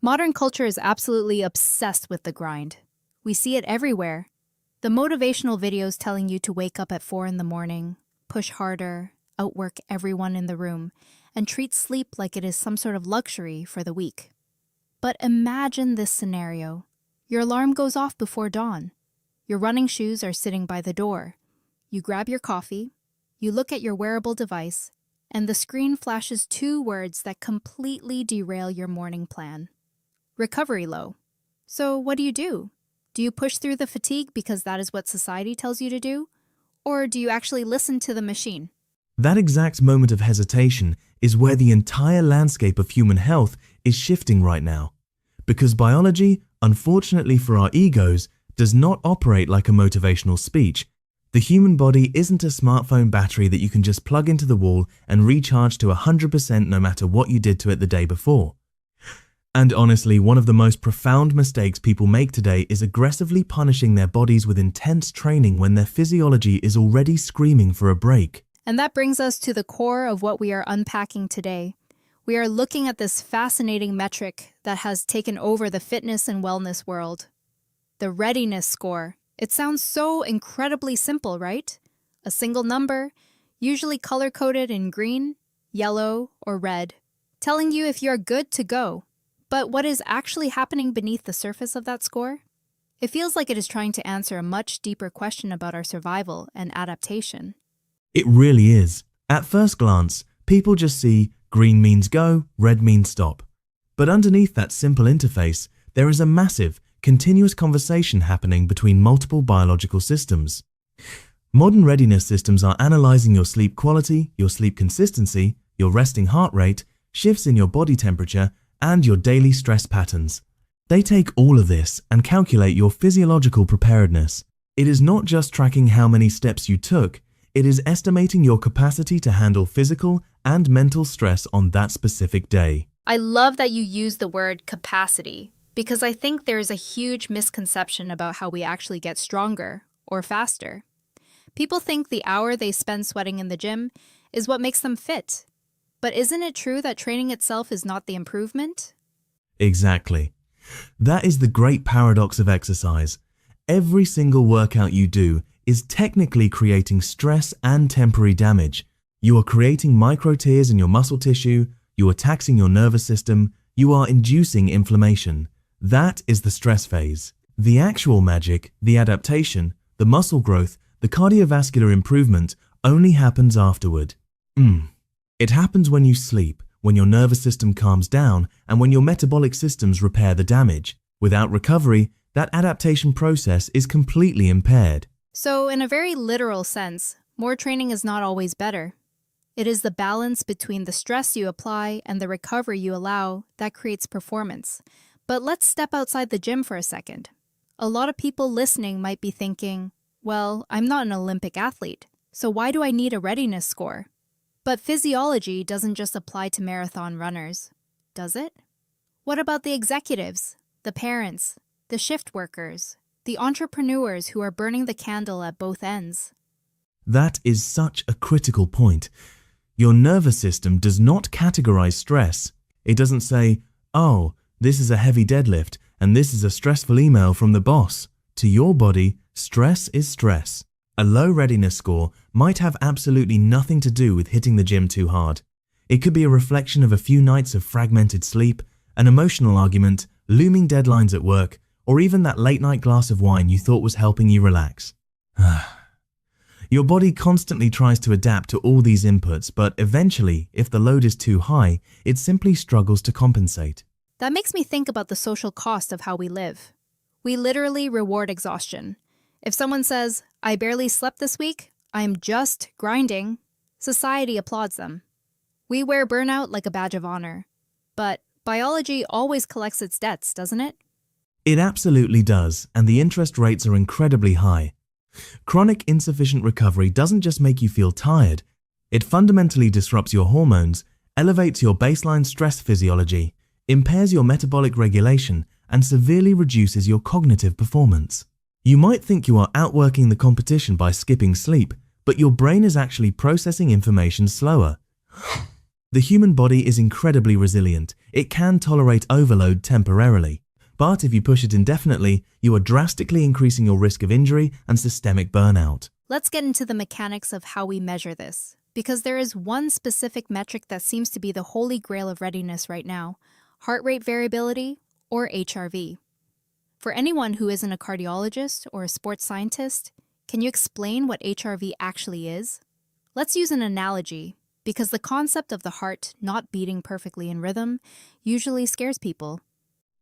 Modern culture is absolutely obsessed with the grind. We see it everywhere. The motivational videos telling you to wake up at 4 in the morning, push harder, outwork everyone in the room, and treat sleep like it is some sort of luxury for the weak. But imagine this scenario. Your alarm goes off before dawn. Your running shoes are sitting by the door. You grab your coffee, you look at your wearable device, and the screen flashes two words that completely derail your morning plan. Recovery low. So what do? Do you push through the fatigue because that is what society tells you to do? Or do you actually listen to the machine? That exact moment of hesitation is where the entire landscape of human health is shifting right now. Because biology, unfortunately for our egos, does not operate like a motivational speech. The human body isn't a smartphone battery that you can just plug into the wall and recharge to 100% no matter what you did to it the day before. And honestly, one of the most profound mistakes people make today is aggressively punishing their bodies with intense training when their physiology is already screaming for a break. And that brings us to the core of what we are unpacking today. We are looking at this fascinating metric that has taken over the fitness and wellness world. The Readiness Score. It sounds so incredibly simple, right? A single number, usually color-coded in green, yellow, or red, telling you if you're good to go. But what is actually happening beneath the surface of that score? It feels like it is trying to answer a much deeper question about our survival and adaptation. It really is. At first glance, people just see green means go, red means stop. But underneath that simple interface, there is a massive, continuous conversation happening between multiple biological systems. Modern readiness systems are analyzing your sleep quality, your sleep consistency, your resting heart rate, shifts in your body temperature, and your daily stress patterns. They take all of this and calculate your physiological preparedness. It is not just tracking how many steps you took, it is estimating your capacity to handle physical and mental stress on that specific day. I love that you use the word capacity, because I think there is a huge misconception about how we actually get stronger or faster. People think the hour they spend sweating in the gym is what makes them fit. But isn't it true that training itself is not the improvement? Exactly. That is the great paradox of exercise. Every single workout you do is technically creating stress and temporary damage. You are creating micro tears in your muscle tissue, you are taxing your nervous system, you are inducing inflammation. That is the stress phase. The actual magic, the adaptation, the muscle growth, the cardiovascular improvement only happens afterward. It happens when you sleep, when your nervous system calms down, and when your metabolic systems repair the damage. Without recovery, that adaptation process is completely impaired. So, in a very literal sense, more training is not always better. It is the balance between the stress you apply and the recovery you allow that creates performance. But let's step outside the gym for a second. A lot of people listening might be thinking, well, I'm not an Olympic athlete, so why do I need a readiness score? But physiology doesn't just apply to marathon runners, does it? What about the executives, the parents, the shift workers, the entrepreneurs who are burning the candle at both ends? That is such a critical point. Your nervous system does not categorize stress. It doesn't say, oh, this is a heavy deadlift and this is a stressful email from the boss. To your body, stress is stress. A low readiness score might have absolutely nothing to do with hitting the gym too hard. It could be a reflection of a few nights of fragmented sleep, an emotional argument, looming deadlines at work, or even that late-night glass of wine you thought was helping you relax. Your body constantly tries to adapt to all these inputs, but eventually, if the load is too high, it simply struggles to compensate. That makes me think about the social cost of how we live. We literally reward exhaustion. If someone says, I barely slept this week, I'm just grinding, society applauds them. We wear burnout like a badge of honor. But biology always collects its debts, doesn't it? It absolutely does, and the interest rates are incredibly high. Chronic insufficient recovery doesn't just make you feel tired, it fundamentally disrupts your hormones, elevates your baseline stress physiology, impairs your metabolic regulation, and severely reduces your cognitive performance. You might think you are outworking the competition by skipping sleep, but your brain is actually processing information slower. The human body is incredibly resilient. It can tolerate overload temporarily. But if you push it indefinitely, you are drastically increasing your risk of injury and systemic burnout. Let's get into the mechanics of how we measure this, because there is one specific metric that seems to be the holy grail of readiness right now: heart rate variability, or HRV. For anyone who isn't a cardiologist or a sports scientist, can you explain what HRV actually is? Let's use an analogy, because the concept of the heart not beating perfectly in rhythm usually scares people.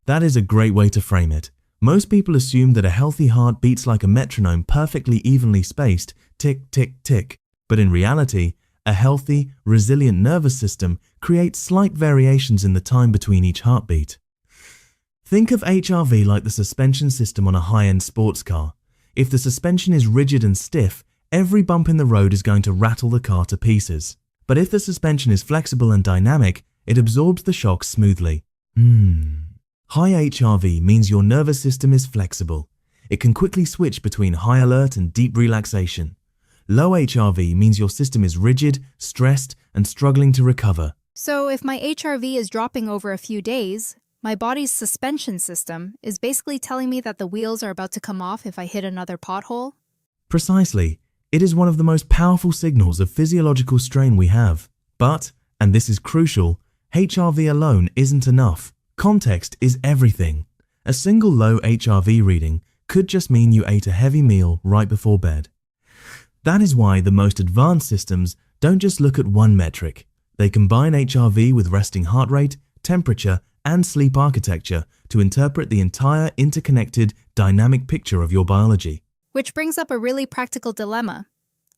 That is a great way to frame it. Most people assume that a healthy heart beats like a metronome, perfectly evenly spaced, tick, tick, tick. But in reality, a healthy, resilient nervous system creates slight variations in the time between each heartbeat. Think of HRV like the suspension system on a high-end sports car. If the suspension is rigid and stiff, every bump in the road is going to rattle the car to pieces. But if the suspension is flexible and dynamic, it absorbs the shocks smoothly. High HRV means your nervous system is flexible. It can quickly switch between high alert and deep relaxation. Low HRV means your system is rigid, stressed, and struggling to recover. So if my HRV is dropping over a few days, my body's suspension system is basically telling me that the wheels are about to come off if I hit another pothole? Precisely. It is one of the most powerful signals of physiological strain we have. But, and this is crucial, HRV alone isn't enough. Context is everything. A single low HRV reading could just mean you ate a heavy meal right before bed. That is why the most advanced systems don't just look at one metric. They combine HRV with resting heart rate, temperature, and sleep architecture to interpret the entire interconnected, dynamic picture of your biology. Which brings up a really practical dilemma.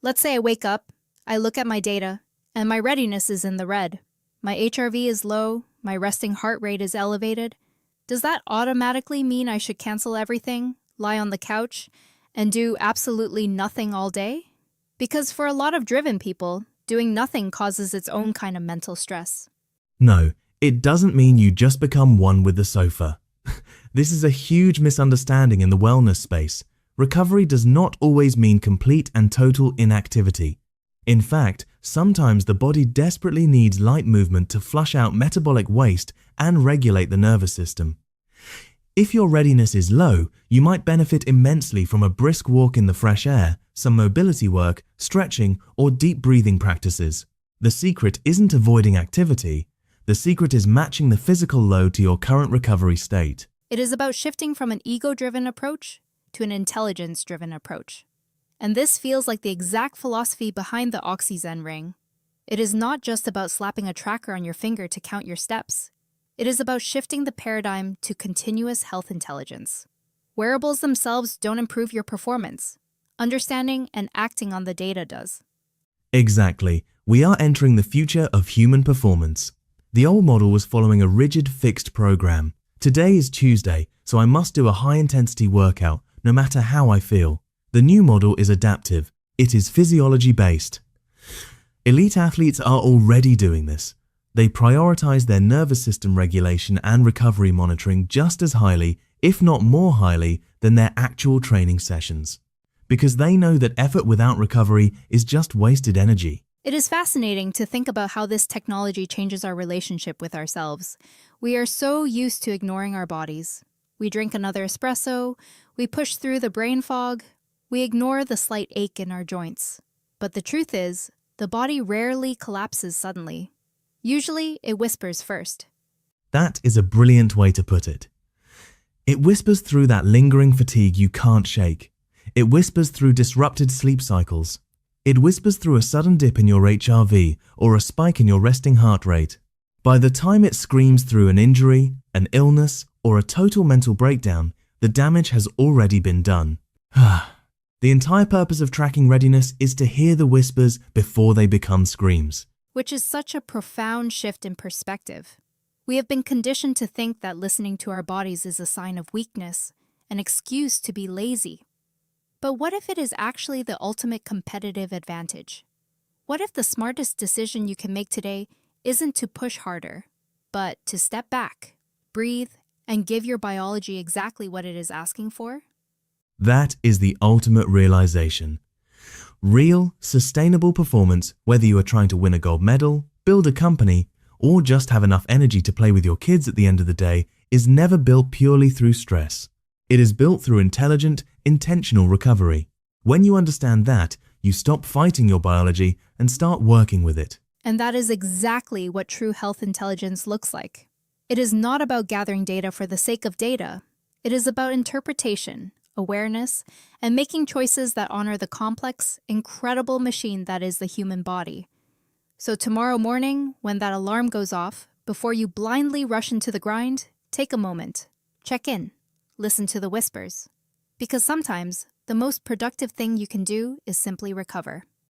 Let's say I wake up, I look at my data, and my readiness is in the red. My HRV is low, my resting heart rate is elevated. Does that automatically mean I should cancel everything, lie on the couch, and do absolutely nothing all day? Because for a lot of driven people, doing nothing causes its own kind of mental stress. No, it doesn't mean you just become one with the sofa. This is a huge misunderstanding in the wellness space. Recovery does not always mean complete and total inactivity. In fact, sometimes the body desperately needs light movement to flush out metabolic waste and regulate the nervous system. If your readiness is low, you might benefit immensely from a brisk walk in the fresh air, some mobility work, stretching, or deep breathing practices. The secret isn't avoiding activity. The secret is matching the physical load to your current recovery state. It is about shifting from an ego-driven approach to an intelligence-driven approach. And this feels like the exact philosophy behind the OXYZEN ring. It is not just about slapping a tracker on your finger to count your steps. It is about shifting the paradigm to continuous health intelligence. Wearables themselves don't improve your performance. Understanding and acting on the data does. Exactly. We are entering the future of human performance. The old model was following a rigid, fixed program. Today is Tuesday, so I must do a high-intensity workout, no matter how I feel. The new model is adaptive. It is physiology-based. Elite athletes are already doing this. They prioritize their nervous system regulation and recovery monitoring just as highly, if not more highly, than their actual training sessions. Because they know that effort without recovery is just wasted energy. It is fascinating to think about how this technology changes our relationship with ourselves. We are so used to ignoring our bodies. We drink another espresso, we push through the brain fog, we ignore the slight ache in our joints. But the truth is, the body rarely collapses suddenly. Usually, it whispers first. That is a brilliant way to put it. It whispers through that lingering fatigue you can't shake. It whispers through disrupted sleep cycles. It whispers through a sudden dip in your HRV or a spike in your resting heart rate. By the time it screams through an injury, an illness, or a total mental breakdown, the damage has already been done. The entire purpose of tracking readiness is to hear the whispers before they become screams. Which is such a profound shift in perspective. We have been conditioned to think that listening to our bodies is a sign of weakness, an excuse to be lazy. But what if it is actually the ultimate competitive advantage? What if the smartest decision you can make today isn't to push harder, but to step back, breathe, and give your biology exactly what it is asking for? That is the ultimate realization. Real, sustainable performance, whether you are trying to win a gold medal, build a company, or just have enough energy to play with your kids at the end of the day is never built purely through stress. It is built through intelligent, intentional recovery. When you understand that, you stop fighting your biology and start working with it. And that is exactly what true health intelligence looks like. It is not about gathering data for the sake of data. It is about interpretation, awareness, and making choices that honor the complex, incredible machine that is the human body. So tomorrow morning, when that alarm goes off, before you blindly rush into the grind, take a moment, check in, listen to the whispers. Because sometimes, the most productive thing you can do is simply recover.